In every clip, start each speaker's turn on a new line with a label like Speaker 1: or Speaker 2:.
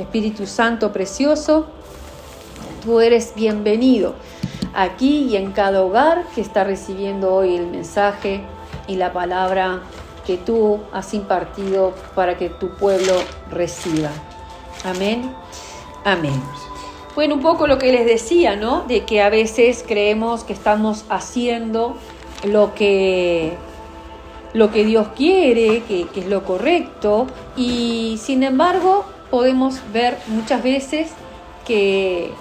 Speaker 1: Espíritu Santo precioso, tú eres bienvenido aquí y en cada hogar que está recibiendo hoy el mensaje y la palabra que tú has impartido para que tu pueblo reciba. Amén. Amén. Bueno, un poco lo que les decía, ¿no? De que a veces creemos que estamos haciendo lo que Dios quiere, que es lo correcto, y sin embargo podemos ver muchas veces que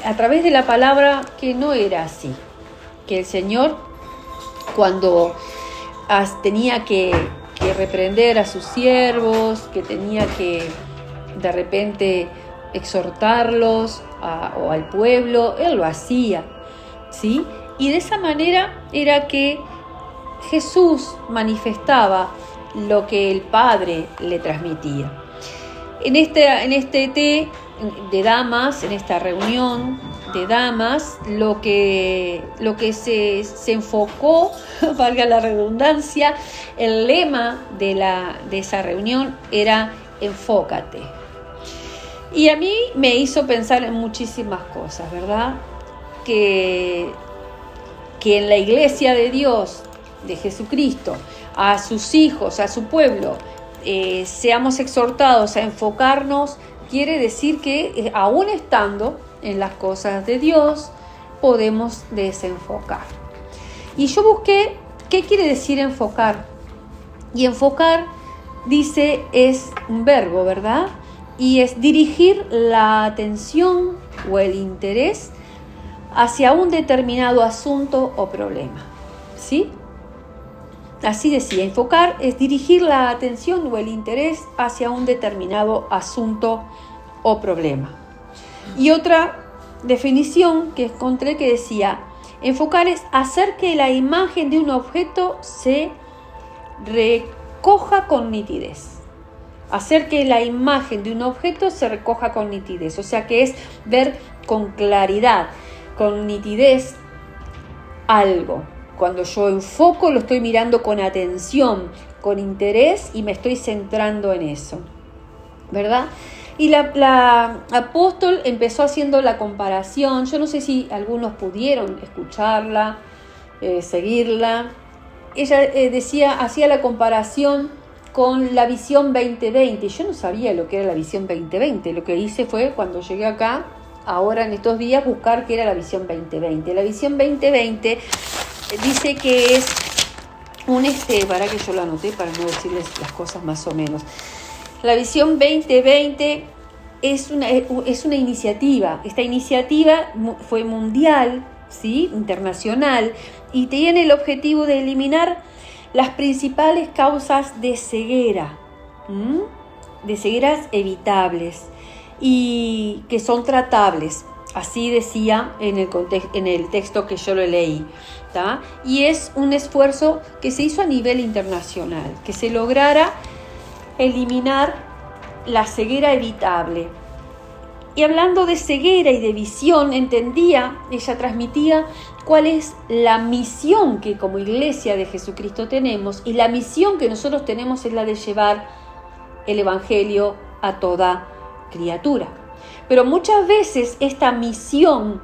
Speaker 1: a través de la palabra que no era así, que el Señor cuando tenía que reprender a sus siervos, que tenía que de repente exhortarlos o al pueblo, Él lo hacía, ¿sí? Y de esa manera era que Jesús manifestaba lo que el Padre le transmitía. En este té de damas, en esta reunión de damas, lo que se enfocó, valga la redundancia, el lema de esa reunión era enfócate. Y a mí me hizo pensar en muchísimas cosas, ¿verdad? Que en la iglesia de Dios, de Jesucristo, a sus hijos, a su pueblo, seamos exhortados a enfocarnos, quiere decir que aún estando en las cosas de Dios, podemos desenfocar. Y yo busqué qué quiere decir enfocar. Y enfocar, dice, es un verbo, ¿verdad? Y es dirigir la atención o el interés hacia un determinado asunto o problema, ¿sí? Así decía, enfocar es dirigir la atención o el interés hacia un determinado asunto o problema. Y otra definición que encontré que decía, enfocar es hacer que la imagen de un objeto se recoja con nitidez. Hacer que la imagen de un objeto se recoja con nitidez, o sea que es ver con claridad, con nitidez algo. Cuando yo enfoco, lo estoy mirando con atención, con interés y me estoy centrando en eso, ¿verdad? Y la apóstol empezó haciendo la comparación. Yo no sé si algunos pudieron escucharla, seguirla. Ella hacía la comparación con la visión 2020. Yo no sabía lo que era la visión 2020. Lo que hice fue, cuando llegué acá, ahora en estos días, buscar qué era la visión 2020. La visión 2020 dice que es para que yo lo anoté para no decirles las cosas más o menos. La visión 2020 es una iniciativa. Esta iniciativa fue mundial, ¿sí? Internacional, y tiene el objetivo de eliminar las principales causas de ceguera, de cegueras evitables y que son tratables. Así decía en el texto que yo lo leí, ¿tá? Y es un esfuerzo que se hizo a nivel internacional, que se lograra eliminar la ceguera evitable. Y hablando de ceguera y de visión, ella transmitía cuál es la misión que como iglesia de Jesucristo tenemos, y la misión que nosotros tenemos es la de llevar el evangelio a toda criatura. Pero muchas veces esta misión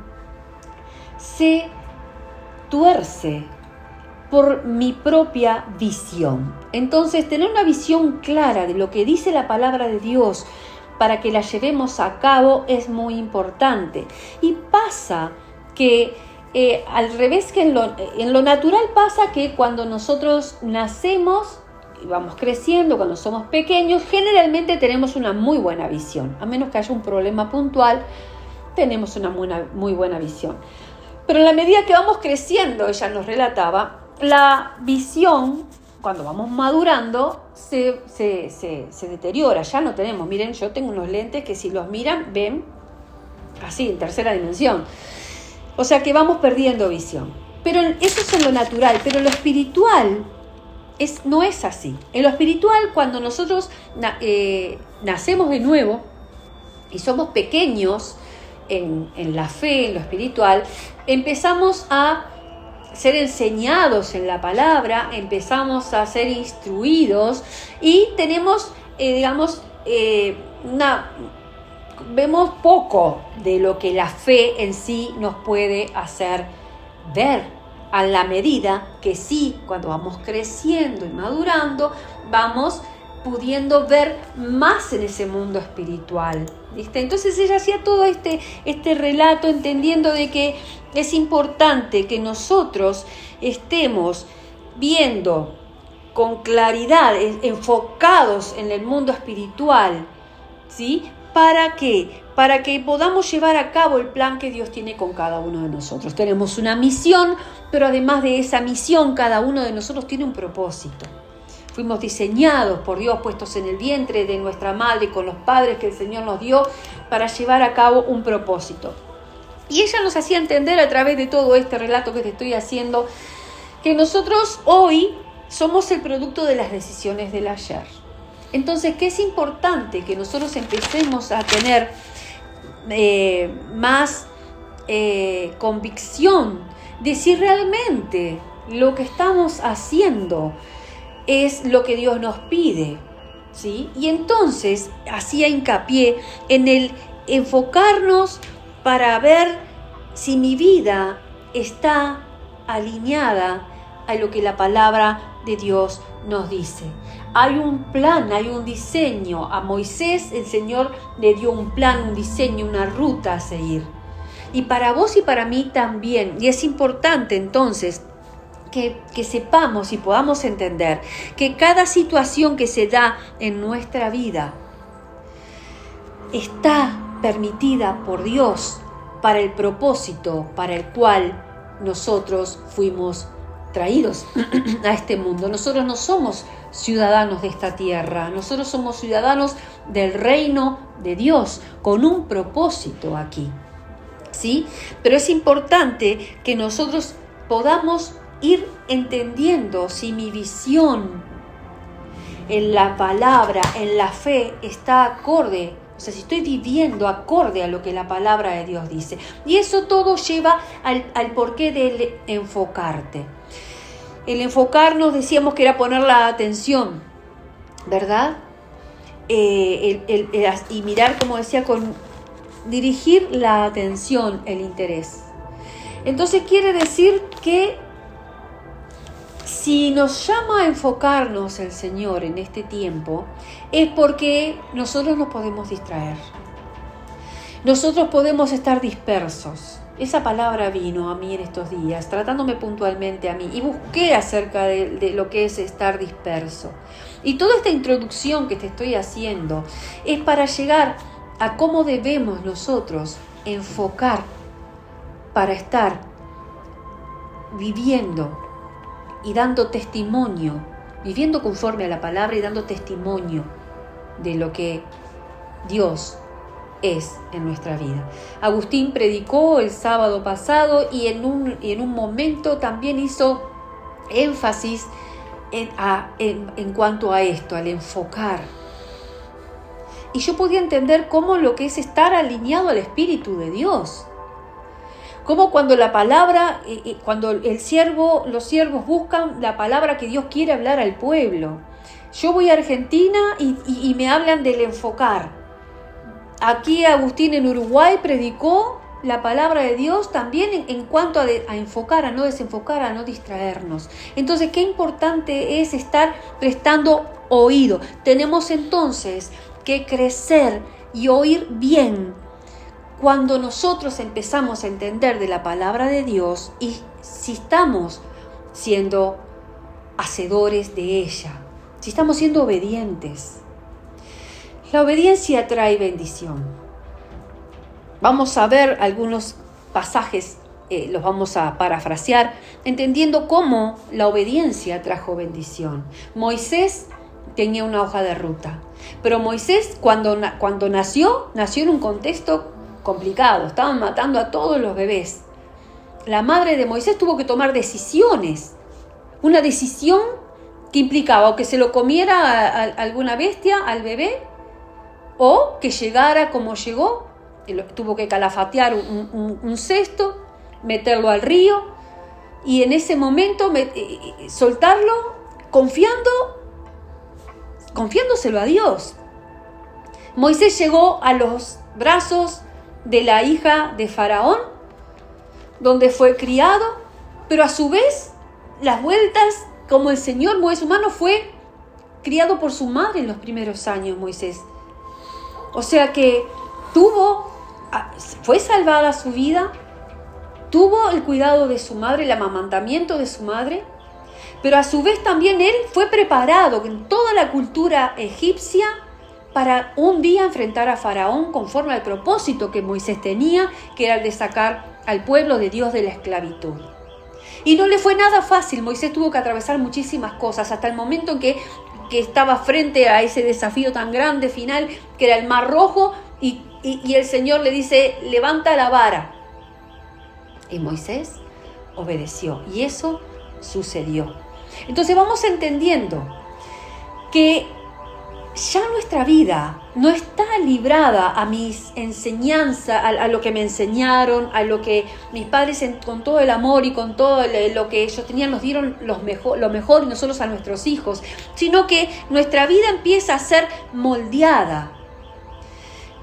Speaker 1: se tuerce por mi propia visión. Entonces, tener una visión clara de lo que dice la palabra de Dios para que la llevemos a cabo es muy importante. Y pasa que al revés que en lo natural pasa que cuando nosotros nacemos y vamos creciendo, cuando somos pequeños, generalmente tenemos una muy buena visión. A menos que haya un problema puntual, tenemos una muy buena visión. Pero en la medida que vamos creciendo, ella nos relataba, la visión, cuando vamos madurando, se deteriora. Ya no tenemos, miren, yo tengo unos lentes que si los miran, ven así, en tercera dimensión. O sea que vamos perdiendo visión. Pero eso es en lo natural, pero lo espiritual no es así. En lo espiritual, cuando nosotros nacemos de nuevo y somos pequeños en la fe, en lo espiritual, empezamos a ser enseñados en la palabra, empezamos a ser instruidos y tenemos, vemos poco de lo que la fe en sí nos puede hacer ver, a la medida que sí, cuando vamos creciendo y madurando, vamos pudiendo ver más en ese mundo espiritual, ¿viste? Entonces ella hacía todo este relato entendiendo de que es importante que nosotros estemos viendo con claridad, enfocados en el mundo espiritual, ¿sí? ¿Para qué? Para que podamos llevar a cabo el plan que Dios tiene con cada uno de nosotros. Tenemos una misión, pero además de esa misión, cada uno de nosotros tiene un propósito. Fuimos diseñados por Dios, puestos en el vientre de nuestra madre, con los padres que el Señor nos dio, para llevar a cabo un propósito. Y ella nos hacía entender a través de todo este relato que te estoy haciendo, que nosotros hoy somos el producto de las decisiones del ayer. Entonces, que es importante que nosotros empecemos a tener más convicción de si realmente lo que estamos haciendo es lo que Dios nos pide, ¿sí? Y entonces hacía hincapié en el enfocarnos para ver si mi vida está alineada a lo que la palabra de Dios nos dice. Hay un plan, hay un diseño. A Moisés el Señor le dio un plan, un diseño, una ruta a seguir. Y para vos y para mí también. Y es importante entonces que sepamos y podamos entender que cada situación que se da en nuestra vida está permitida por Dios para el propósito para el cual nosotros fuimos traídos a este mundo. Nosotros no somos ciudadanos de esta tierra, nosotros somos ciudadanos del reino de Dios con un propósito aquí, ¿sí? Pero es importante que nosotros podamos ir entendiendo si mi visión en la palabra, en la fe, está acorde, o sea, si estoy viviendo acorde a lo que la palabra de Dios dice. Y eso todo lleva al porqué del enfocarte. El enfocarnos, decíamos que era poner la atención, ¿verdad? Y mirar, como decía, con dirigir la atención, el interés. Entonces quiere decir que si nos llama a enfocarnos el Señor en este tiempo, es porque nosotros nos podemos distraer. Nosotros podemos estar dispersos. Esa palabra vino a mí en estos días, tratándome puntualmente a mí, y busqué acerca de lo que es estar disperso. Y toda esta introducción que te estoy haciendo es para llegar a cómo debemos nosotros enfocar para estar viviendo y dando testimonio, viviendo conforme a la palabra y dando testimonio de lo que Dios es en nuestra vida. Agustín predicó el sábado pasado y en un momento también hizo énfasis en cuanto a esto, al enfocar. Y yo podía entender cómo lo que es estar alineado al Espíritu de Dios. Como cuando la palabra, cuando los siervos buscan la palabra que Dios quiere hablar al pueblo. Yo voy a Argentina y me hablan del enfocar. Aquí Agustín en Uruguay predicó la palabra de Dios también en cuanto a enfocar, a no desenfocar, a no distraernos. Entonces, qué importante es estar prestando oído. Tenemos entonces que crecer y oír bien cuando nosotros empezamos a entender de la palabra de Dios y si estamos siendo hacedores de ella, si estamos siendo obedientes. La obediencia trae bendición. Vamos a ver algunos pasajes, los vamos a parafrasear, entendiendo cómo la obediencia trajo bendición. Moisés tenía una hoja de ruta, pero Moisés cuando nació en un contexto complicado, estaban matando a todos los bebés. La madre de Moisés tuvo que tomar decisiones, una decisión que implicaba o que se lo comiera a alguna bestia, al bebé, o que llegara como llegó, tuvo que calafatear un cesto, meterlo al río y en ese momento soltarlo confiándoselo a Dios. Moisés llegó a los brazos de la hija de Faraón, donde fue criado, pero a su vez, las vueltas, como el Señor musulmano, fue criado por su madre en los primeros años, Moisés. O sea que fue salvada su vida, tuvo el cuidado de su madre, el amamantamiento de su madre, pero a su vez también él fue preparado en toda la cultura egipcia para un día enfrentar a Faraón conforme al propósito que Moisés tenía, que era el de sacar al pueblo de Dios de la esclavitud. Y no le fue nada fácil. Moisés tuvo que atravesar muchísimas cosas hasta el momento en que estaba frente a ese desafío tan grande final, que era el Mar Rojo, y el Señor le dice, levanta la vara. Y Moisés obedeció, y eso sucedió. Entonces vamos entendiendo que ya nuestra vida no está librada a mis enseñanzas, a lo que me enseñaron, a lo que mis padres con todo el amor y con todo lo que ellos tenían nos dieron lo mejor y nosotros a nuestros hijos, sino que nuestra vida empieza a ser moldeada,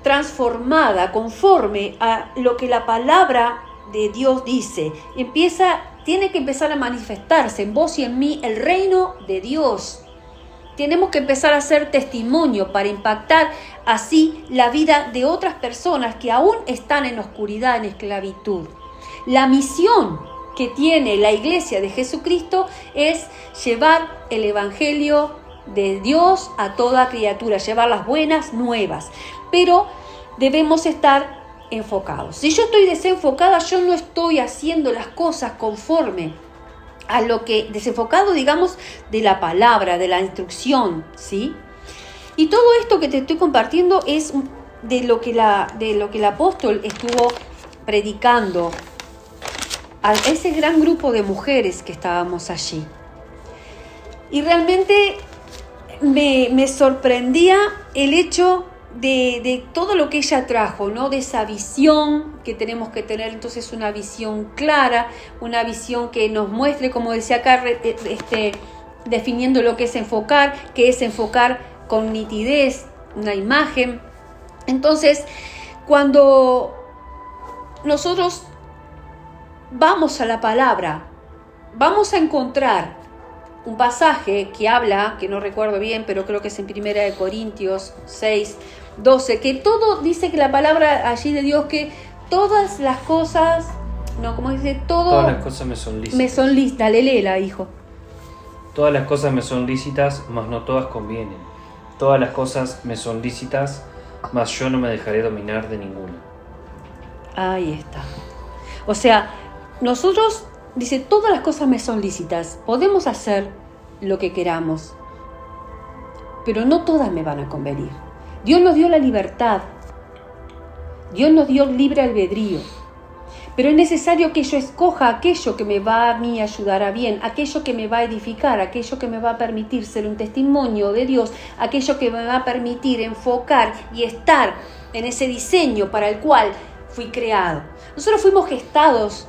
Speaker 1: transformada conforme a lo que la palabra de Dios dice. Tiene que empezar a manifestarse en vos y en mí el reino de Dios. Tenemos que empezar a hacer testimonio para impactar así la vida de otras personas que aún están en oscuridad, en esclavitud. La misión que tiene la Iglesia de Jesucristo es llevar el Evangelio de Dios a toda criatura, llevar las buenas nuevas. Pero debemos estar enfocados. Si yo estoy desenfocada, yo no estoy haciendo las cosas conforme a lo que, desenfocado, digamos, de la palabra, de la instrucción, ¿sí? Y todo esto que te estoy compartiendo es de lo que el apóstol estuvo predicando a ese gran grupo de mujeres que estábamos allí. Y realmente me sorprendía el hecho de todo lo que ella trajo, ¿no? De esa visión que tenemos que tener, entonces una visión clara, una visión que nos muestre, como decía acá, definiendo lo que es enfocar con nitidez, una imagen. Entonces, cuando nosotros vamos a la palabra, vamos a encontrar un pasaje que habla, que no recuerdo bien, pero creo que es en 1 Corintios 6:12, que todo dice que la palabra allí de Dios, que todas las cosas, no, como dice,
Speaker 2: todas las cosas me son lícitas.
Speaker 1: Me son lícitas, léela, hijo.
Speaker 2: Todas las cosas me son lícitas, mas no todas convienen. Todas las cosas me son lícitas, mas yo no me dejaré dominar de ninguna.
Speaker 1: Ahí está. O sea, nosotros, dice, todas las cosas me son lícitas, podemos hacer lo que queramos, pero no todas me van a convenir. Dios nos dio la libertad, Dios nos dio libre albedrío, pero es necesario que yo escoja aquello que me va a mí ayudar a bien, aquello que me va a edificar, aquello que me va a permitir ser un testimonio de Dios, aquello que me va a permitir enfocar y estar en ese diseño para el cual fui creado. Nosotros fuimos gestados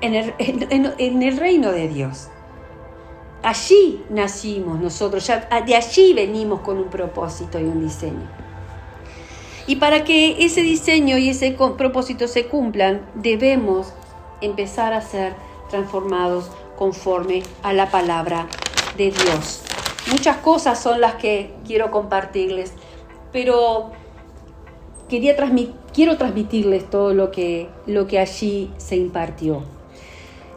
Speaker 1: en el reino de Dios. Allí nacimos nosotros, ya de allí venimos con un propósito y un diseño. Y para que ese diseño y ese propósito se cumplan, debemos empezar a ser transformados conforme a la palabra de Dios. Muchas cosas son las que quiero compartirles, pero quiero transmitirles todo lo que allí se impartió.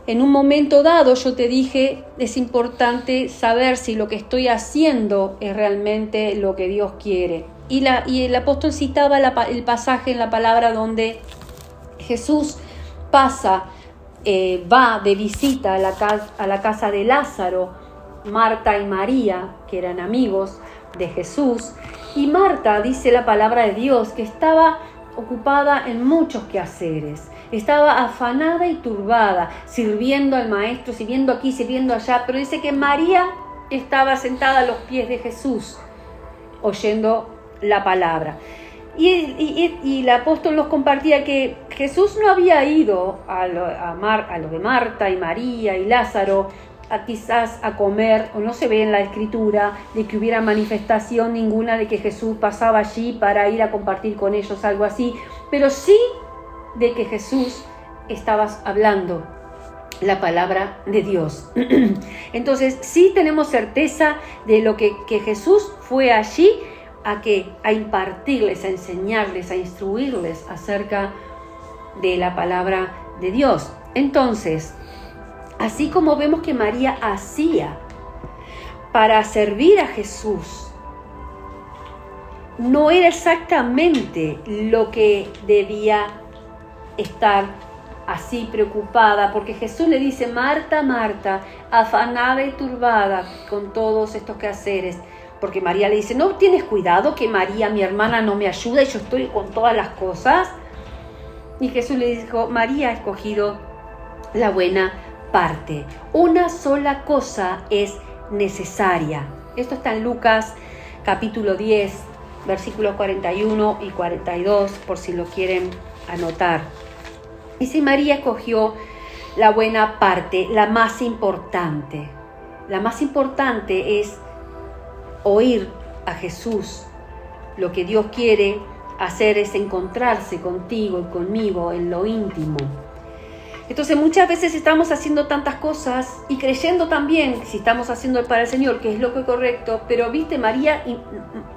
Speaker 1: En un momento dado yo te dije, es importante saber si lo que estoy haciendo es realmente lo que Dios quiere. Y el apóstol citaba el pasaje en la palabra donde Jesús va de visita a la casa de Lázaro, Marta y María, que eran amigos de Jesús. Y Marta, dice la palabra de Dios, que estaba ocupada en muchos quehaceres. Estaba afanada y turbada, sirviendo al maestro, sirviendo aquí, sirviendo allá. Pero dice que María estaba sentada a los pies de Jesús, oyendo la palabra. Y el apóstol nos compartía que Jesús no había ido a lo de Marta y María y Lázaro quizás a comer, o no se ve en la escritura de que hubiera manifestación ninguna de que Jesús pasaba allí para ir a compartir con ellos, algo así, pero sí de que Jesús estaba hablando la palabra de Dios. Entonces sí tenemos certeza de lo que Jesús fue allí a impartirles, a enseñarles, a instruirles acerca de la palabra de Dios. Entonces, así como vemos que María hacía para servir a Jesús, no era exactamente lo que debía estar así preocupada, porque Jesús le dice: Marta, Marta, afanada y turbada con todos estos quehaceres. Porque María le dice: ¿no tienes cuidado que María, mi hermana, no me ayuda y yo estoy con todas las cosas? Y Jesús le dijo: María ha escogido la buena parte. Una sola cosa es necesaria. Esto está en Lucas capítulo 10, versículos 41 y 42, por si lo quieren anotar. Y si María escogió la buena parte, la más importante. La más importante es oír a Jesús. Lo que Dios quiere hacer es encontrarse contigo y conmigo en lo íntimo. Entonces muchas veces estamos haciendo tantas cosas y creyendo también, si estamos haciendo para el Señor, que es lo que es correcto, pero viste,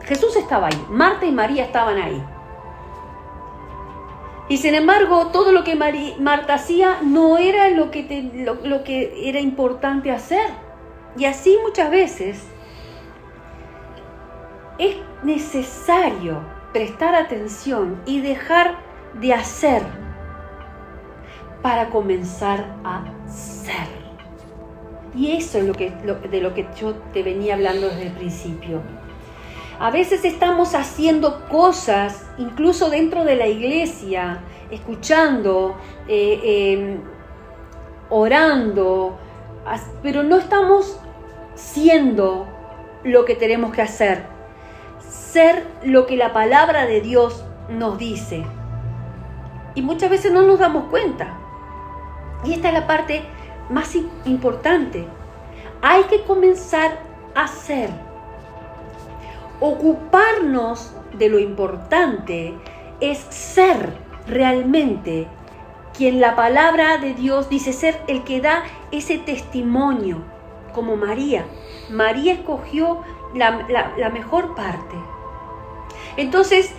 Speaker 1: Jesús estaba ahí, Marta y María estaban ahí. Y sin embargo, todo lo que Marta hacía no era lo que era importante hacer. Y así muchas veces es necesario prestar atención y dejar de hacer para comenzar a ser. Y eso es de lo que yo te venía hablando desde el principio. A veces estamos haciendo cosas, incluso dentro de la iglesia, escuchando, orando, pero no estamos siendo lo que tenemos que hacer. Ser lo que la palabra de Dios nos dice. Y muchas veces no nos damos cuenta. Y esta es la parte más importante. Hay que comenzar a ser. Ocuparnos de lo importante es ser realmente quien la palabra de Dios dice ser, el que da ese testimonio, como María. María escogió la mejor parte. Entonces,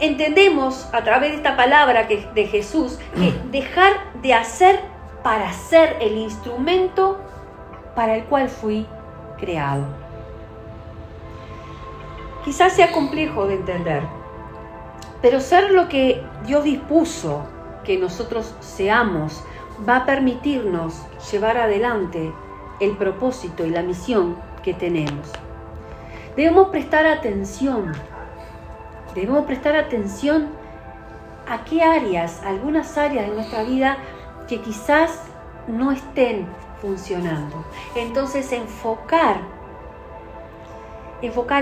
Speaker 1: entendemos a través de esta palabra de Jesús que dejar de hacer para ser el instrumento para el cual fui creado. Quizás sea complejo de entender, pero ser lo que Dios dispuso que nosotros seamos va a permitirnos llevar adelante el propósito y la misión que tenemos. Debemos prestar atención a qué áreas, algunas áreas de nuestra vida que quizás no estén funcionando. Entonces enfocar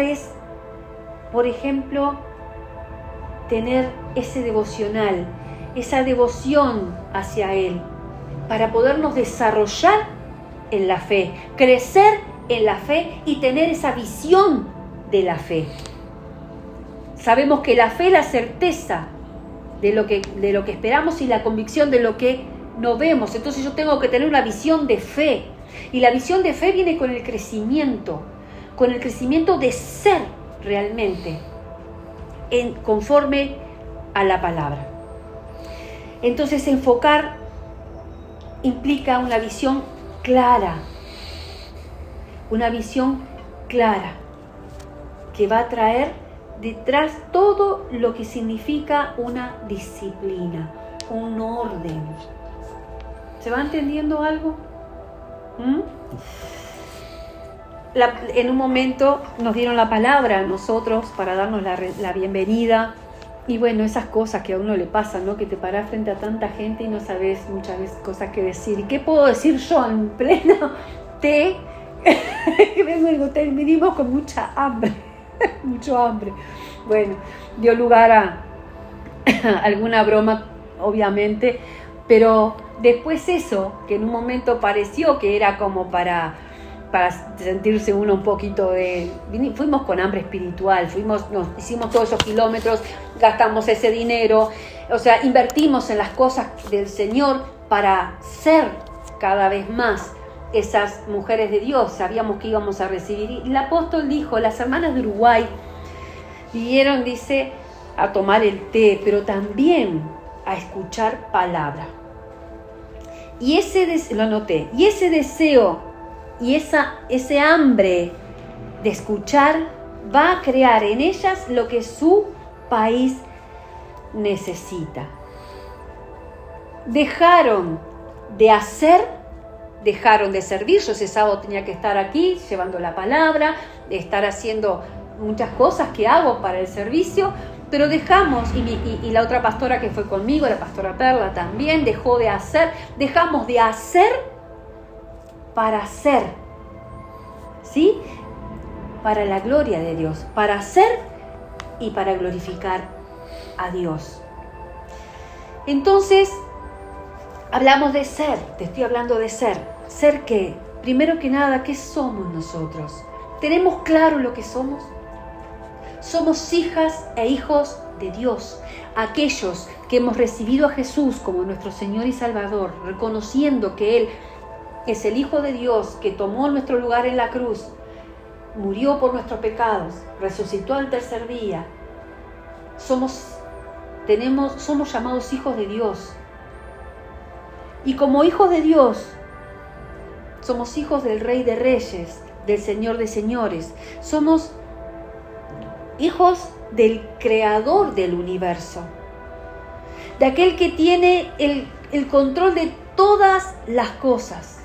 Speaker 1: es, por ejemplo, tener ese devocional, esa devoción hacia Él, para podernos desarrollar en la fe, crecer en la fe y tener esa visión de la fe. Sabemos que la fe es la certeza de lo que esperamos y la convicción de lo que no vemos. Entonces yo tengo que tener una visión de fe. Y la visión de fe viene con el crecimiento de ser realmente conforme a la palabra. Entonces enfocar implica una visión clara que va a traer detrás todo lo que significa una disciplina, un orden. ¿Se va entendiendo algo? En un momento nos dieron la palabra a nosotros para darnos la bienvenida. Y bueno, esas cosas que a uno le pasan, ¿no? Que te paras frente a tanta gente y no sabes muchas veces cosas que decir. ¿Y qué puedo decir yo en pleno té? Venimos con mucha hambre, mucho hambre. Bueno, dio lugar a alguna broma, obviamente, pero después eso, que en un momento pareció que era como para sentirse uno un poquito de... Fuimos con hambre espiritual, nos hicimos todos esos kilómetros, gastamos ese dinero, o sea, invertimos en las cosas del Señor para ser cada vez más esas mujeres de Dios. Sabíamos que íbamos a recibir. Y el apóstol dijo, las hermanas de Uruguay vinieron, dice, a tomar el té, pero también a escuchar palabra. Y lo anoté, y ese deseo y ese hambre de escuchar va a crear en ellas lo que su país necesita. Dejaron de hacer, dejaron de servir. Yo ese sábado tenía que estar aquí llevando la palabra, de estar haciendo muchas cosas que hago para el servicio, pero dejamos, y la otra pastora que fue conmigo, la pastora Perla también, dejamos de hacer para hacer, ¿sí? Para la gloria de Dios, para hacer y para glorificar a Dios. Entonces, hablamos de ser, te estoy hablando de ser. ¿Ser qué? Primero que nada, ¿qué somos nosotros? ¿Tenemos claro lo que somos? Somos hijas e hijos de Dios, aquellos que hemos recibido a Jesús como nuestro Señor y Salvador, reconociendo que Él es el Hijo de Dios que tomó nuestro lugar en la cruz, murió por nuestros pecados, resucitó al tercer día. Somos llamados hijos de Dios. Y como hijos de Dios, somos hijos del Rey de Reyes, del Señor de Señores. Somos hijos del Creador del universo, de aquel que tiene el control de todas las cosas.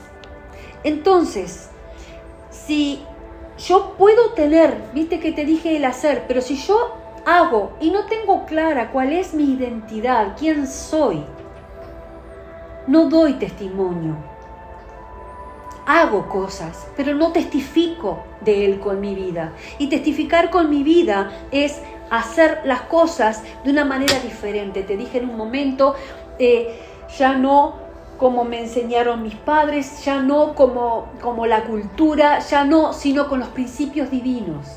Speaker 1: Entonces, si yo puedo tener, viste que te dije el hacer, pero si yo hago y no tengo clara cuál es mi identidad, quién soy, no doy testimonio. Hago cosas, pero no testifico de Él con mi vida. Y testificar con mi vida es hacer las cosas de una manera diferente. Te dije en un momento, ya no como me enseñaron mis padres, ya no como la cultura, ya no, sino con los principios divinos,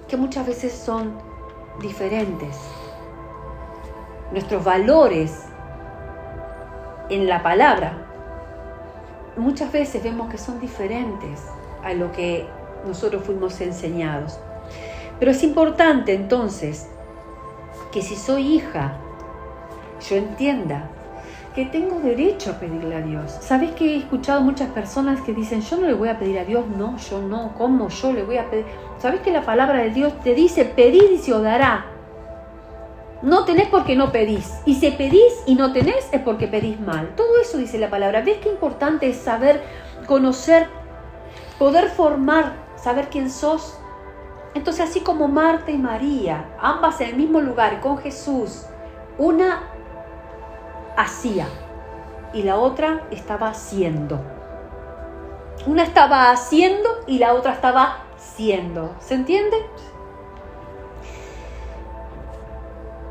Speaker 1: que muchas veces son diferentes. Nuestros valores en la palabra, muchas veces vemos que son diferentes a lo que nosotros fuimos enseñados. Pero es importante entonces que si soy hija, yo entienda que tengo derecho a pedirle a Dios. ¿Sabés que he escuchado muchas personas que dicen, yo no le voy a pedir a Dios? No, yo no. ¿Cómo yo le voy a pedir? ¿Sabés que la palabra de Dios te dice, pedid y se os dará? No tenés porque no pedís. Y si pedís y no tenés es porque pedís mal. Todo eso dice la palabra. ¿Ves qué importante es saber, conocer, poder formar, saber quién sos? Entonces, así como Marta y María, ambas en el mismo lugar con Jesús, una hacía y la otra estaba haciendo. Una estaba haciendo y la otra estaba siendo. ¿Se entiende?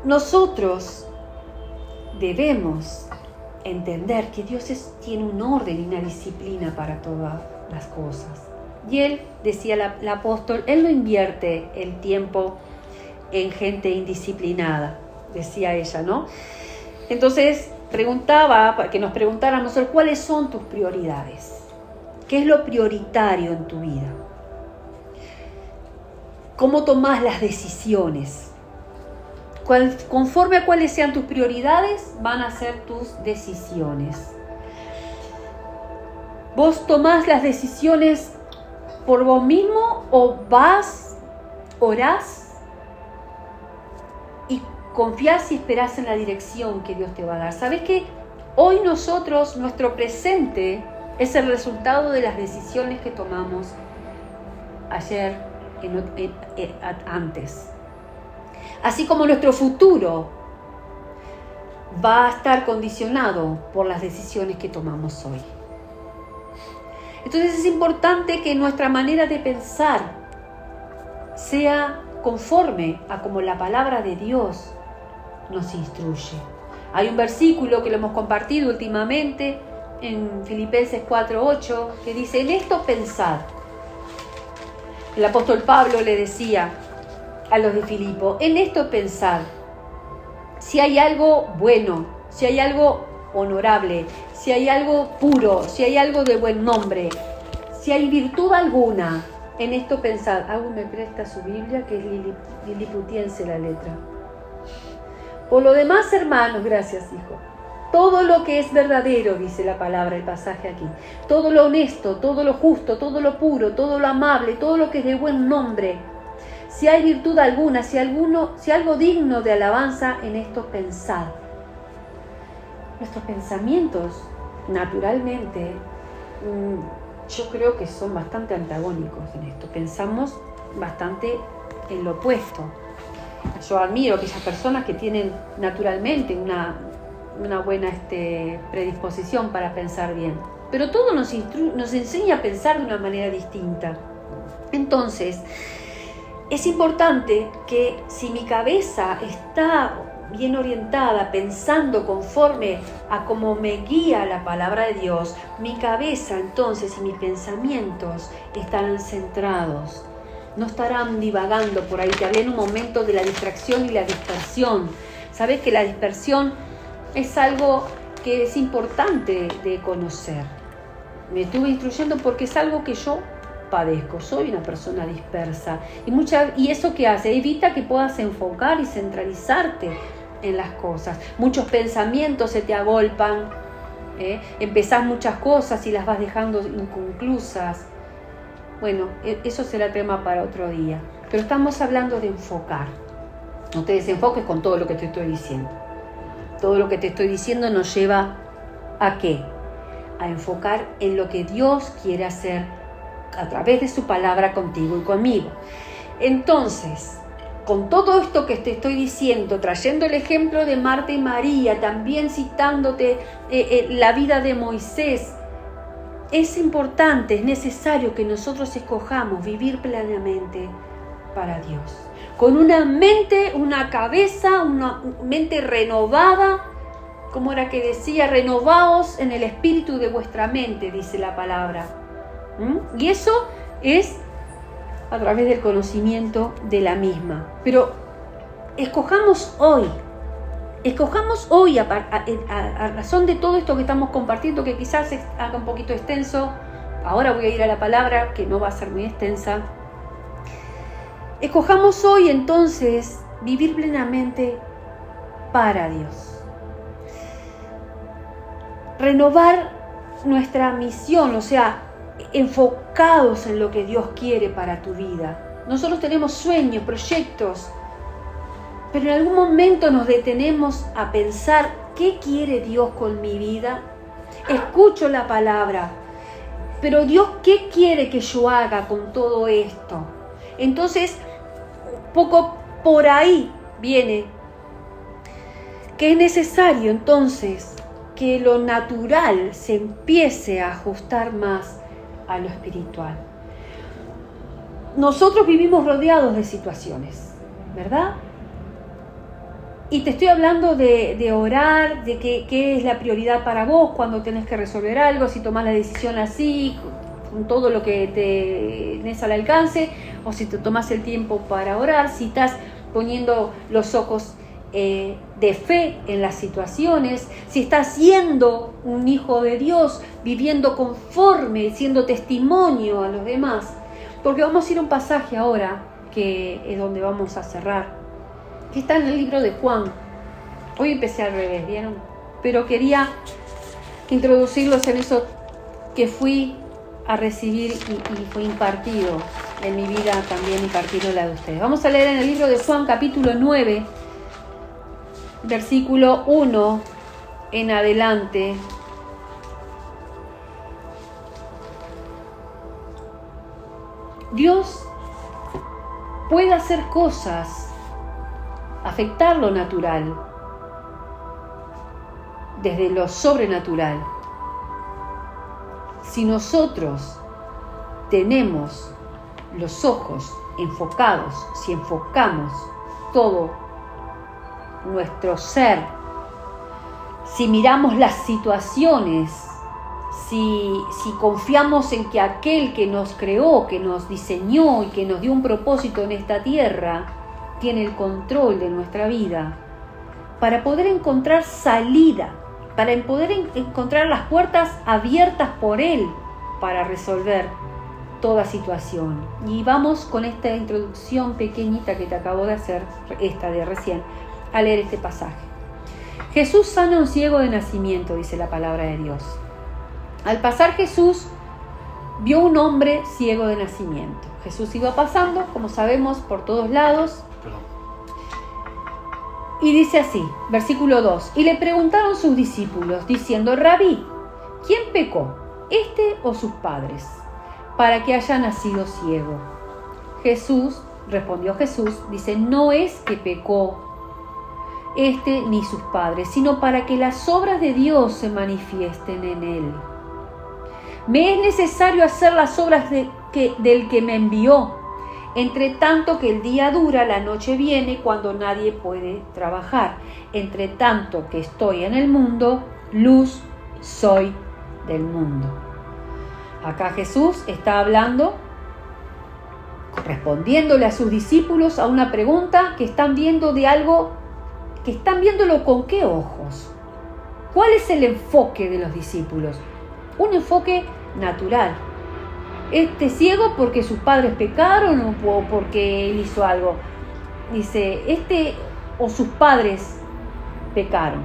Speaker 1: Nosotros debemos entender que Dios tiene un orden y una disciplina para todas las cosas. Y Él, decía el apóstol, Él no invierte el tiempo en gente indisciplinada, decía ella, ¿no? Entonces preguntaba, para que nos preguntáramos, ¿cuáles son tus prioridades? ¿Qué es lo prioritario en tu vida? ¿Cómo tomás las decisiones? Conforme a cuáles sean tus prioridades, van a ser tus decisiones. ¿Vos tomás las decisiones por vos mismo o vas, orás y confías y esperás en la dirección que Dios te va a dar? ¿Sabés que hoy nosotros, nuestro presente, es el resultado de las decisiones que tomamos ayer, antes? Así como nuestro futuro va a estar condicionado por las decisiones que tomamos hoy. Entonces es importante que nuestra manera de pensar sea conforme a como la palabra de Dios nos instruye. Hay un versículo que lo hemos compartido últimamente en Filipenses 4:8 que dice: en esto pensad. El apóstol Pablo le decía a los de Filipo: en esto pensad. Si hay algo bueno, si hay algo honorable, si hay algo puro, si hay algo de buen nombre, si hay virtud alguna, en esto pensad. ¿Alguien me presta su Biblia? Que es liliputiense la letra. Por lo demás, hermanos, gracias, hijo. Todo lo que es verdadero, dice la palabra, el pasaje aquí. Todo lo honesto, todo lo justo, todo lo puro, todo lo amable, todo lo que es de buen nombre. Si hay virtud alguna, si algo digno de alabanza, en esto pensad. Nuestros pensamientos, naturalmente, yo creo que son bastante antagónicos en esto. Pensamos bastante en lo opuesto. Yo admiro a aquellas personas que tienen naturalmente una buena predisposición para pensar bien. Pero todo nos enseña a pensar de una manera distinta. Entonces, es importante que si mi cabeza está bien orientada, pensando conforme a cómo me guía la palabra de Dios, mi cabeza entonces y mis pensamientos estarán centrados, no estarán divagando por ahí. Te hablé en un momento de la distracción y la dispersión. Sabes que la dispersión es algo que es importante de conocer. Me estuve instruyendo porque es algo que yo padezco, soy una persona dispersa y eso que hace, evita que puedas enfocar y centralizarte en las cosas. Muchos pensamientos se te agolpan, empezás muchas cosas y las vas dejando inconclusas. Bueno, eso será tema para otro día, pero estamos hablando de enfocar. No te desenfoques con todo lo que te estoy diciendo. Todo lo que te estoy diciendo nos lleva ¿a qué? A enfocar en lo que Dios quiere hacer a través de su palabra contigo y conmigo. Entonces, con todo esto que te estoy diciendo, trayendo el ejemplo de Marta y María, también citándote la vida de Moisés, es importante, es necesario que nosotros escojamos vivir plenamente para Dios. Con una mente, una cabeza, una mente renovada, como era que decía, renovaos en el espíritu de vuestra mente, dice la palabra. Y eso es a través del conocimiento de la misma. Pero escojamos hoy a razón de todo esto que estamos compartiendo, que quizás se haga un poquito extenso. Ahora voy a ir a la palabra, que no va a ser muy extensa. Escojamos hoy entonces vivir plenamente para Dios. Renovar nuestra misión, o sea, enfocados en lo que Dios quiere para tu vida. Nosotros tenemos sueños, proyectos, pero en algún momento nos detenemos a pensar: ¿qué quiere Dios con mi vida? Escucho la palabra, pero Dios, ¿qué quiere que yo haga con todo esto? Entonces, poco por ahí viene que es necesario entonces que lo natural se empiece a ajustar más a lo espiritual. Nosotros vivimos rodeados de situaciones, ¿verdad? Y te estoy hablando de orar, de qué es la prioridad para vos cuando tenés que resolver algo, si tomás la decisión así, con todo lo que tenés al alcance, o si te tomás el tiempo para orar, si estás poniendo los ojos de fe en las situaciones, si estás siendo un hijo de Dios, viviendo conforme, siendo testimonio a los demás. Porque vamos a ir a un pasaje ahora, que es donde vamos a cerrar, que está en el libro de Juan. Hoy empecé al revés, ¿vieron? Pero quería introducirlos en eso que fui a recibir y fue impartido en mi vida, también impartido la de ustedes. Vamos a leer en el libro de Juan, capítulo 9, versículo 1 en adelante. Dios puede hacer cosas, afectar lo natural, desde lo sobrenatural. Si nosotros tenemos los ojos enfocados, si enfocamos todo nuestro ser si miramos las situaciones, si confiamos en que aquel que nos creó, que nos diseñó y que nos dio un propósito en esta tierra, tiene el control de nuestra vida, para poder encontrar salida, para poder encontrar las puertas abiertas por Él para resolver toda situación. Y vamos con esta introducción pequeñita que te acabo de hacer, esta de recién, a leer este pasaje. Jesús sana a un ciego de nacimiento, dice la palabra de Dios. Al pasar Jesús vio un hombre ciego de nacimiento. Jesús iba pasando, como sabemos, por todos lados. Y dice así, versículo 2, y le preguntaron sus discípulos, diciendo, Rabí, ¿quién pecó, este o sus padres, para que haya nacido ciego? Respondió Jesús, dice, no es que pecó este ni sus padres, sino para que las obras de Dios se manifiesten en él. Me es necesario hacer las obras del que me envió. Entre tanto que el día dura, la noche viene cuando nadie puede trabajar. Entre tanto que estoy en el mundo, luz soy del mundo. Acá Jesús está hablando, respondiéndole a sus discípulos a una pregunta que están viendo de algo, que están viéndolo con qué ojos. ¿Cuál es el enfoque de los discípulos? Un enfoque natural. Este ciego porque sus padres pecaron o porque él hizo algo. Dice, este o sus padres pecaron.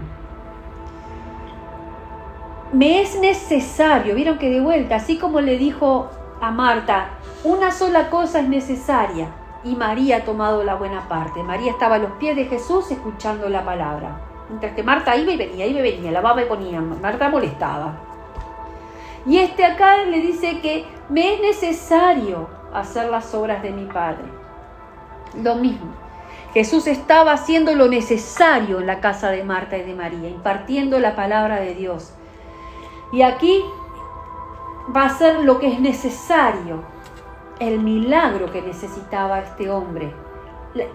Speaker 1: Me es necesario, vieron que de vuelta, así como le dijo a Marta, una sola cosa es necesaria, y María ha tomado la buena parte. María estaba a los pies de Jesús escuchando la palabra, mientras que Marta iba y venía, lavaba y ponía, Marta molestaba. Y acá le dice que me es necesario hacer las obras de mi Padre. Lo mismo. Jesús estaba haciendo lo necesario en la casa de Marta y de María, impartiendo la palabra de Dios. Y aquí va a ser lo que es necesario, el milagro que necesitaba este hombre,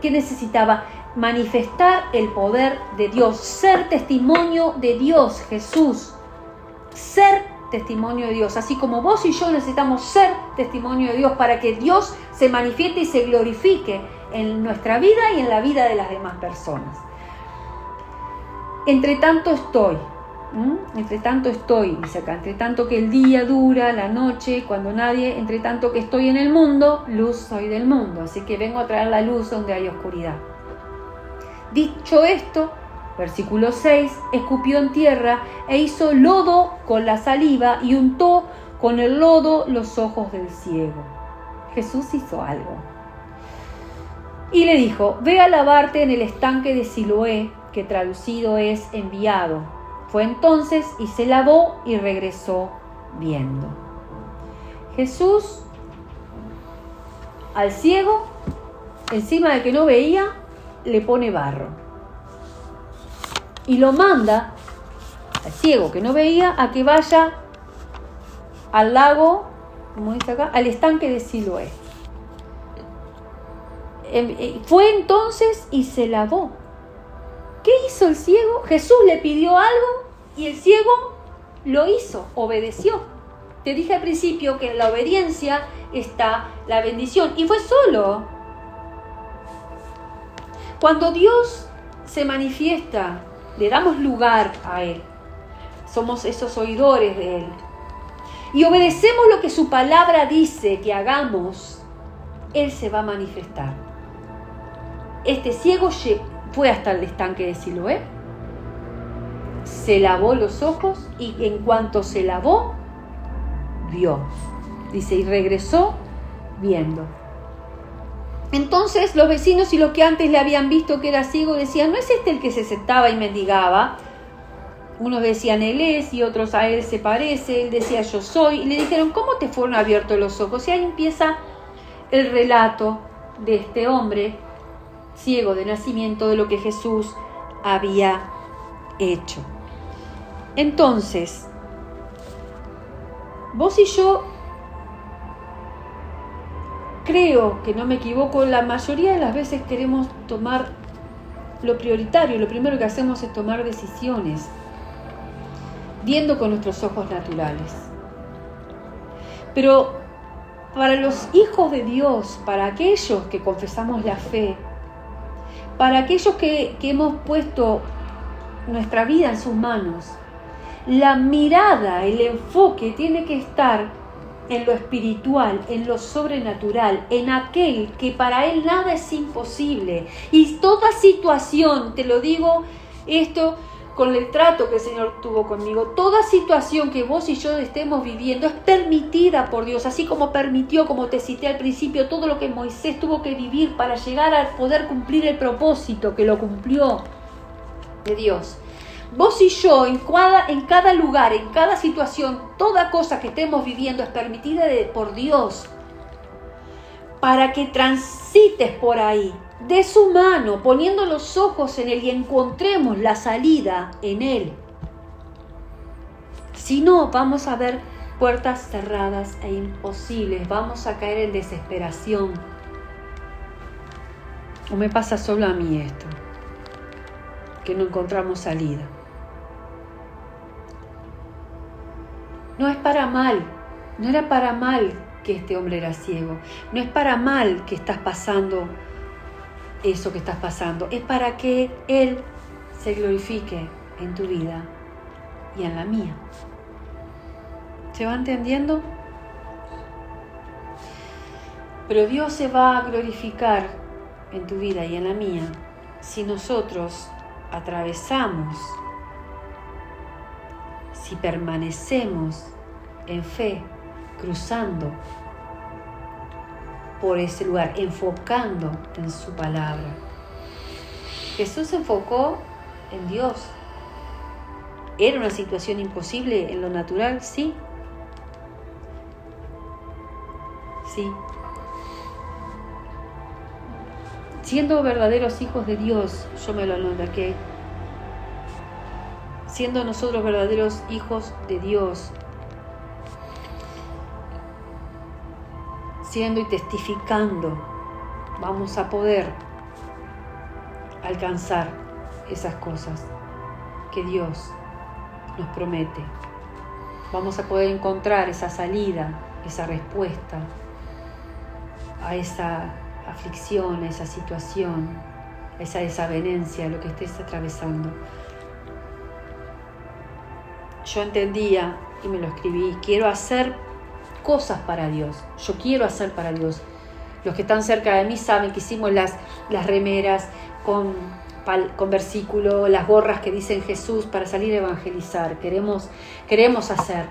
Speaker 1: que necesitaba manifestar el poder de Dios, ser testimonio de Dios, Jesús, ser testimonio de Dios, así como vos y yo necesitamos ser testimonio de Dios para que Dios se manifieste y se glorifique en nuestra vida y en la vida de las demás personas. Entre tanto estoy, dice acá, entre tanto que el día dura, la noche, cuando nadie, entre tanto que estoy en el mundo, luz soy del mundo, así que vengo a traer la luz donde hay oscuridad. Dicho esto, versículo 6, escupió en tierra e hizo lodo con la saliva y untó con el lodo los ojos del ciego. Jesús hizo algo. Y le dijo, ve a lavarte en el estanque de Siloé, que traducido es enviado. Fue entonces y se lavó y regresó viendo. Jesús al ciego, encima de que no veía, le pone barro. Y lo manda al ciego que no veía a que vaya al lago, como dice acá, al estanque de Siloé. Fue entonces y se lavó. ¿Qué hizo el ciego? Jesús le pidió algo y el ciego lo hizo, obedeció. Te dije al principio que en la obediencia está la bendición y fue solo. Cuando Dios se manifiesta, le damos lugar a Él. Somos esos oidores de Él. Y obedecemos lo que su palabra dice que hagamos, Él se va a manifestar. Este ciego fue hasta el estanque de Siloé, se lavó los ojos y en cuanto se lavó, vio. Dice, y regresó viendo. Entonces los vecinos y los que antes le habían visto que era ciego decían, ¿no es este el que se sentaba y mendigaba? Unos decían, él es, y otros, a él se parece. Él decía, yo soy. Y le dijeron, ¿cómo te fueron abiertos los ojos? Y ahí empieza el relato de este hombre ciego de nacimiento, de lo que Jesús había hecho. Entonces, vos y yo, creo que no me equivoco, la mayoría de las veces queremos tomar lo prioritario, lo primero que hacemos es tomar decisiones. viendo con nuestros ojos naturales. Pero para los hijos de Dios, para aquellos que confesamos la fe, para aquellos que hemos puesto nuestra vida en sus manos, la mirada, el enfoque tiene que estar en lo espiritual, en lo sobrenatural, en aquel que para él nada es imposible. Y toda situación, te lo digo esto con el trato que el Señor tuvo conmigo, toda situación que vos y yo estemos viviendo es permitida por Dios, así como permitió, como te cité al principio, todo lo que Moisés tuvo que vivir para llegar a poder cumplir el propósito que lo cumplió de Dios. Vos y yo, en cada lugar, en cada situación, toda cosa que estemos viviendo es permitida por Dios para que transites por ahí, de su mano, poniendo los ojos en Él y encontremos la salida en Él. Si no, vamos a ver puertas cerradas e imposibles, vamos a caer en desesperación. ¿O me pasa solo a mí esto? Que no encontramos salida. No es para mal, no era para mal que este hombre era ciego, no es para mal que estás pasando eso que estás pasando, es para que Él se glorifique en tu vida y en la mía. ¿Se va entendiendo? Pero Dios se va a glorificar en tu vida y en la mía si nosotros atravesamos, si permanecemos en fe, cruzando por ese lugar, enfocando en su palabra. Jesús se enfocó en Dios. ¿Era una situación imposible en lo natural? Sí. Sí. Siendo verdaderos hijos de Dios, yo me lo anoté, siendo nosotros verdaderos hijos de Dios, siendo y testificando, vamos a poder alcanzar esas cosas que Dios nos promete. Vamos a poder encontrar esa salida, esa respuesta a esa aflicción, a esa situación, a esa desavenencia, a lo que estés atravesando. Yo entendía y me lo escribí, quiero hacer cosas para Dios, yo quiero hacer para Dios. Los que están cerca de mí saben que hicimos las remeras con versículo, las gorras que dicen Jesús para salir a evangelizar, queremos hacer.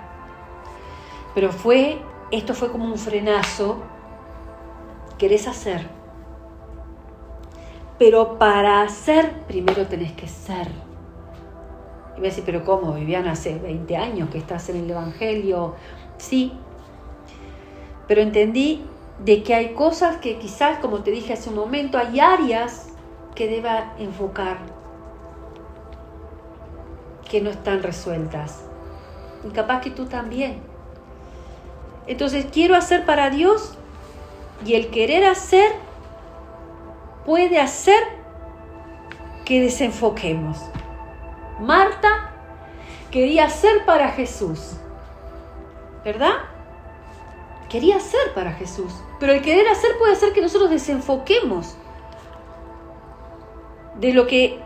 Speaker 1: Pero esto fue como un frenazo, querés hacer. Pero para hacer, primero tenés que ser. Y me decís, pero ¿cómo, Viviana? Hace 20 años que estás en el Evangelio. Sí, pero entendí de que hay cosas que quizás, como te dije hace un momento, hay áreas que deba enfocar, que no están resueltas. Y capaz que tú también. Entonces, quiero hacer para Dios, y el querer hacer puede hacer que desenfoquemos. Marta quería hacer para Jesús, ¿verdad? Quería hacer para Jesús, pero el querer hacer puede hacer que nosotros desenfoquemos de lo que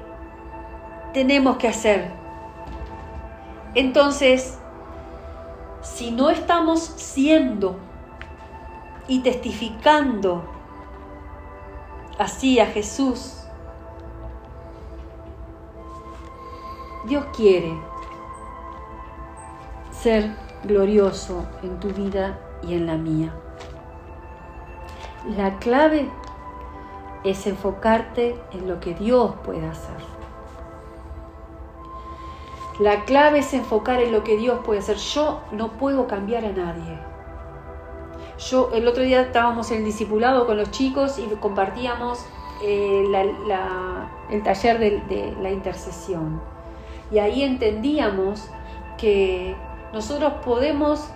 Speaker 1: tenemos que hacer. Entonces, si no estamos siendo y testificando así a Jesús, Dios quiere ser glorioso en tu vida y en la mía. La clave es enfocarte en lo que Dios puede hacer. La clave es enfocar en lo que Dios puede hacer. Yo no puedo cambiar a nadie. El otro día estábamos en el discipulado con los chicos y compartíamos el taller de la intercesión. Y ahí entendíamos que nosotros podemos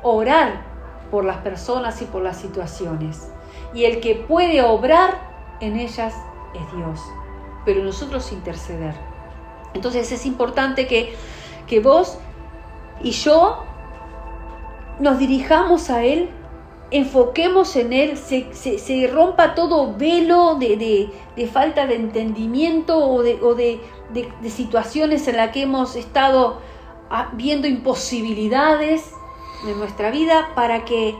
Speaker 1: orar por las personas y por las situaciones. Y el que puede obrar en ellas es Dios. Pero nosotros interceder. Entonces es importante que vos y yo nos dirijamos a Él, enfoquemos en Él, se rompa todo velo de falta de entendimiento o de situaciones en las que hemos estado viendo imposibilidades en nuestra vida, para que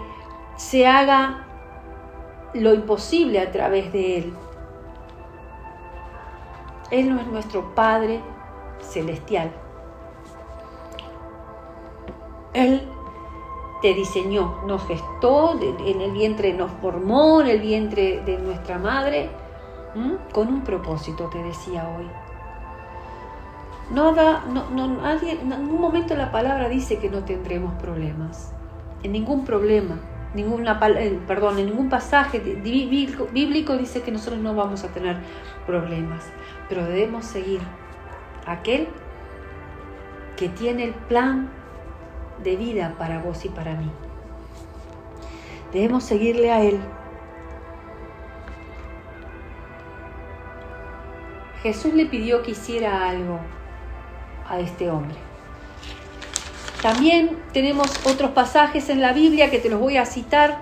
Speaker 1: se haga lo imposible a través de Él. Él no es nuestro Padre celestial. Él te diseñó, nos gestó, en el vientre nos formó, en el vientre de nuestra madre, con un propósito, te decía hoy. Nadie, en ningún momento la palabra dice que no tendremos problemas. En ningún problema, en ningún pasaje bíblico dice que nosotros no vamos a tener problemas. Pero debemos seguir aquel que tiene el plan de vida para vos y para mí. Debemos seguirle a Él. Jesús le pidió que hiciera algo a este hombre. También tenemos otros pasajes en la Biblia que te los voy a citar.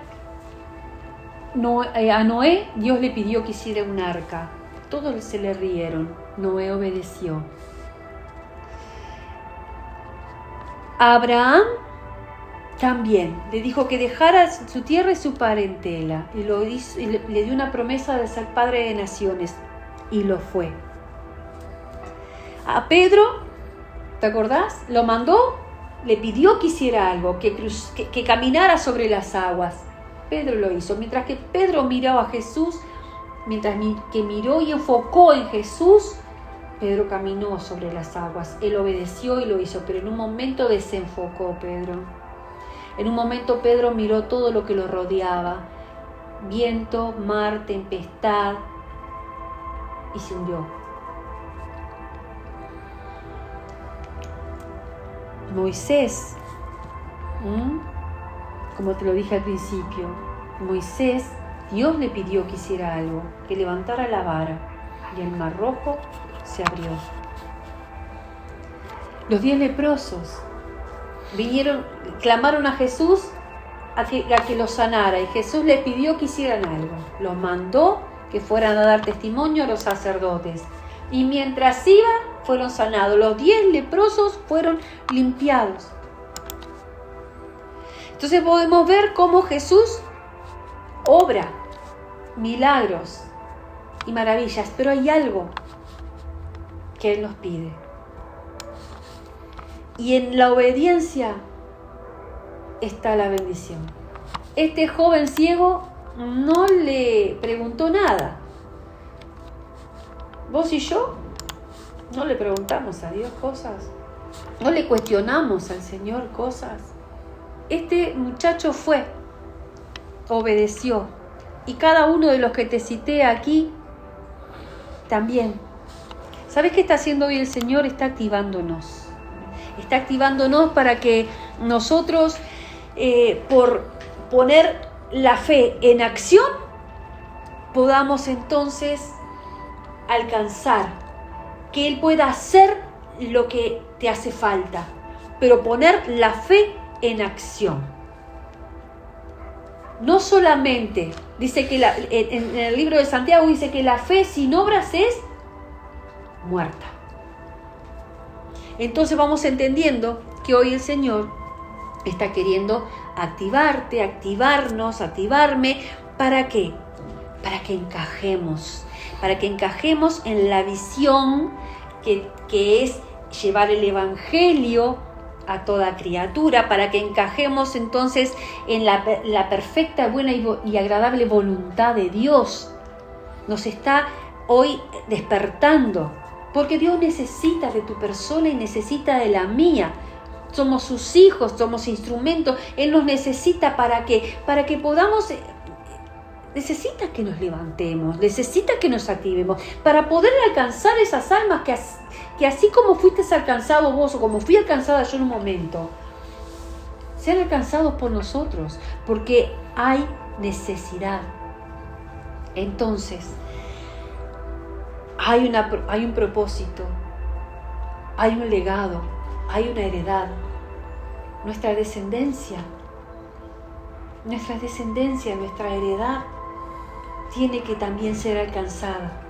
Speaker 1: A Noé, Dios le pidió que hiciera un arca. Todos se le rieron. Noé obedeció. A Abraham también le dijo que dejara su tierra y su parentela, y lo hizo, y le dio una promesa de ser padre de naciones, y lo fue. A Pedro, ¿te acordás? Lo mandó, le pidió que hiciera algo, que caminara sobre las aguas. Pedro lo hizo. Mientras que Pedro miró a Jesús, mientras que miró y enfocó en Jesús, Pedro caminó sobre las aguas. Él obedeció y lo hizo, pero en un momento desenfocó Pedro. En un momento Pedro miró todo lo que lo rodeaba: viento, mar, tempestad, y se hundió. Moisés, como te lo dije al principio, Moisés, Dios le pidió que hiciera algo, que levantara la vara, y el mar rojo se abrió. Los 10 leprosos vinieron, clamaron a Jesús a que los sanara, y Jesús les pidió que hicieran algo. Los mandó que fueran a dar testimonio a los sacerdotes, y mientras iban fueron sanados. Los 10 leprosos fueron limpiados. Entonces podemos ver cómo Jesús obra milagros y maravillas, pero hay algo que Él nos pide. Y en la obediencia está la bendición. Este joven ciego no le preguntó nada. Vos y yo no le preguntamos a Dios cosas, no le cuestionamos al Señor cosas. Este muchacho fue, obedeció, y cada uno de los que te cité aquí también. ¿Sabes qué está haciendo hoy el Señor? Está activándonos. Está activándonos para que nosotros, por poner la fe en acción, podamos entonces alcanzar que Él pueda hacer lo que te hace falta, pero poner la fe en acción. No solamente, dice que en el libro de Santiago dice que la fe sin obras es muerta. Entonces vamos entendiendo que hoy el Señor está queriendo activarte, activarnos, activarme. ¿Para qué? Para que encajemos en la visión que es llevar el Evangelio a toda criatura, para que encajemos entonces en la perfecta, buena y agradable voluntad de Dios. Nos está hoy despertando, porque Dios necesita de tu persona y necesita de la mía. Somos sus hijos, somos instrumentos. Él nos necesita para que podamos. Necesita que nos levantemos, necesita que nos activemos para poder alcanzar esas almas que así como fuiste alcanzado vos o como fui alcanzada yo en un momento, sean alcanzados por nosotros, porque hay necesidad. Entonces, hay un propósito, hay un legado, hay una heredad nuestra descendencia, nuestra heredad tiene que también ser alcanzada.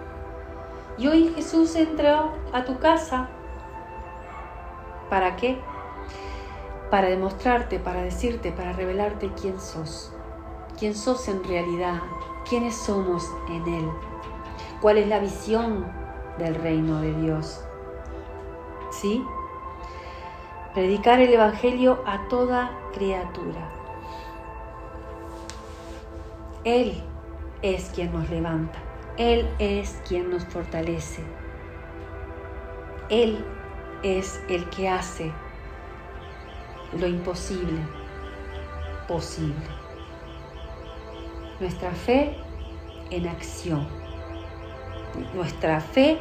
Speaker 1: Y hoy Jesús entró a tu casa. ¿Para qué? Para demostrarte, para decirte, para revelarte quién sos en realidad, quiénes somos en Él, cuál es la visión del reino de Dios. ¿Sí? Predicar el Evangelio a toda criatura. Él es quien nos levanta, Él es quien nos fortalece, Él es el que hace lo imposible posible. Nuestra fe en acción, nuestra fe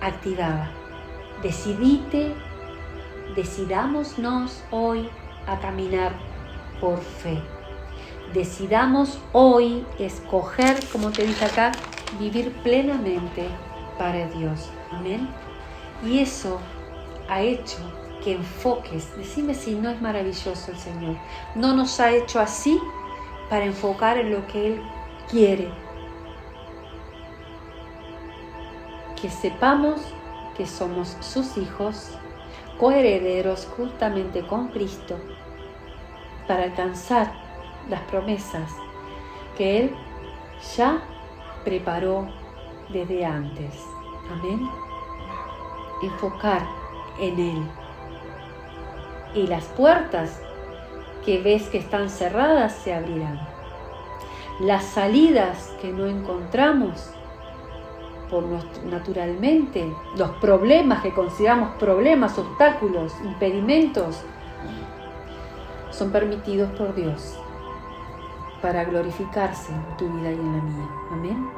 Speaker 1: activada. Decidámonos hoy a caminar por fe. Decidamos hoy escoger, como te dije acá, vivir plenamente para Dios. Amén. Y eso ha hecho que enfoques. Decime si no es maravilloso el Señor. No nos ha hecho así para enfocar en lo que Él quiere. Que sepamos que somos sus hijos, coherederos justamente con Cristo, para alcanzar las promesas que Él ya preparó desde antes. Amén. Enfocar en Él. Y las puertas que ves que están cerradas se abrirán. Las salidas que no encontramos naturalmente, los problemas que consideramos problemas, obstáculos, impedimentos, son permitidos por Dios para glorificarse en tu vida y en la mía. Amén.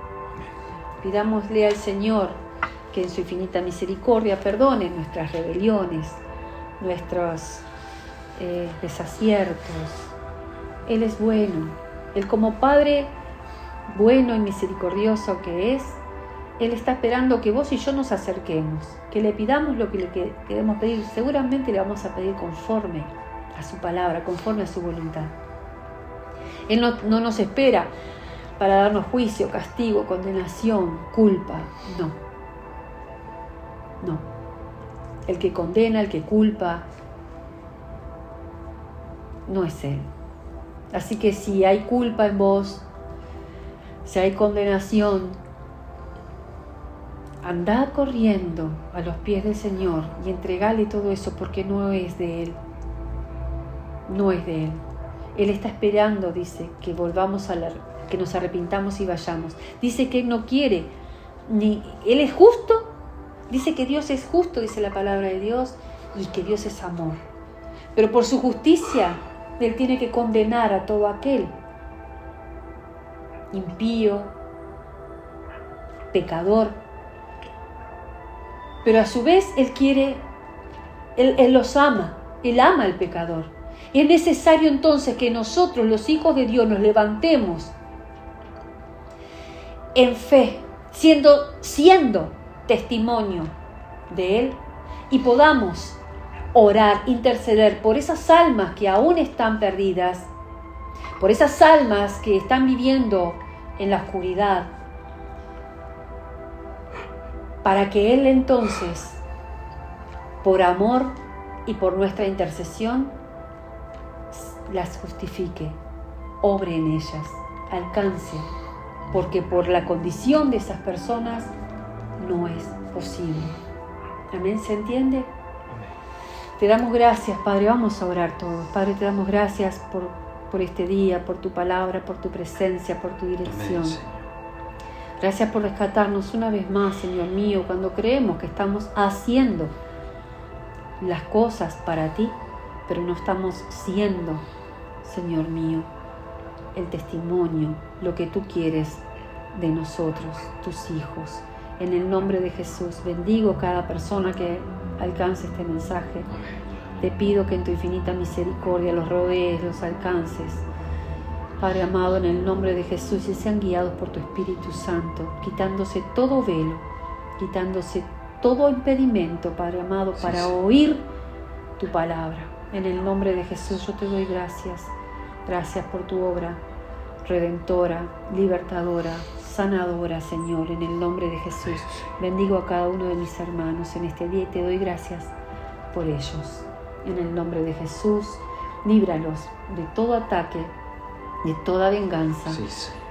Speaker 1: Pidámosle al Señor que en su infinita misericordia perdone nuestras rebeliones, nuestros desaciertos. Él es bueno. Él, como Padre bueno y misericordioso que es, Él está esperando que vos y yo nos acerquemos, que le pidamos lo que le queremos pedir. Seguramente le vamos a pedir conforme a su palabra, conforme a su voluntad. Él no nos espera para darnos juicio, castigo, condenación, culpa. No. El que condena, el que culpa, no es Él. Así que si hay culpa en vos, si hay condenación, andá corriendo a los pies del Señor y entregale todo eso, porque no es de Él. No es de Él. Él está esperando, dice, que volvamos que nos arrepintamos y vayamos. Dice que Él no quiere, Él es justo. Dice que Dios es justo, dice la palabra de Dios, y que Dios es amor. Pero por su justicia, Él tiene que condenar a todo aquel impío, pecador. Pero a su vez Él los ama, Él ama al pecador. Y es necesario entonces que nosotros, los hijos de Dios, nos levantemos en fe, siendo testimonio de Él, y podamos orar, interceder por esas almas que aún están perdidas, por esas almas que están viviendo en la oscuridad, para que Él entonces, por amor y por nuestra intercesión, las justifique, obre en ellas, alcance, porque por la condición de esas personas no es posible. Amén, ¿se entiende? Te damos gracias, Padre. Vamos a orar todos. Padre, te damos gracias por este día, por tu palabra, por tu presencia, por tu dirección.
Speaker 2: Amén,
Speaker 1: gracias por rescatarnos una vez más, Señor mío, cuando creemos que estamos haciendo las cosas para ti, pero no estamos siendo, Señor mío, el testimonio, lo que tú quieres de nosotros, tus hijos. En el nombre de Jesús, bendigo cada persona que alcance este mensaje. Te pido que en tu infinita misericordia los rodees, los alcances. Padre amado, en el nombre de Jesús, y sean guiados por tu Espíritu Santo, quitándose todo velo, quitándose todo impedimento, Padre amado, para oír tu palabra. En el nombre de Jesús yo te doy gracias. Gracias por tu obra redentora, libertadora, sanadora, Señor, en el nombre de Jesús. Bendigo a cada uno de mis hermanos en este día y te doy gracias por ellos. En el nombre de Jesús, líbralos de todo ataque, de toda venganza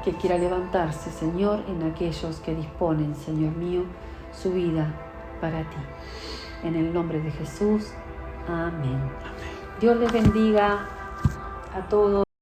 Speaker 1: que quiera levantarse, Señor, en aquellos que disponen, Señor mío, su vida para ti. En el nombre de Jesús, amén. Dios les bendiga a todos.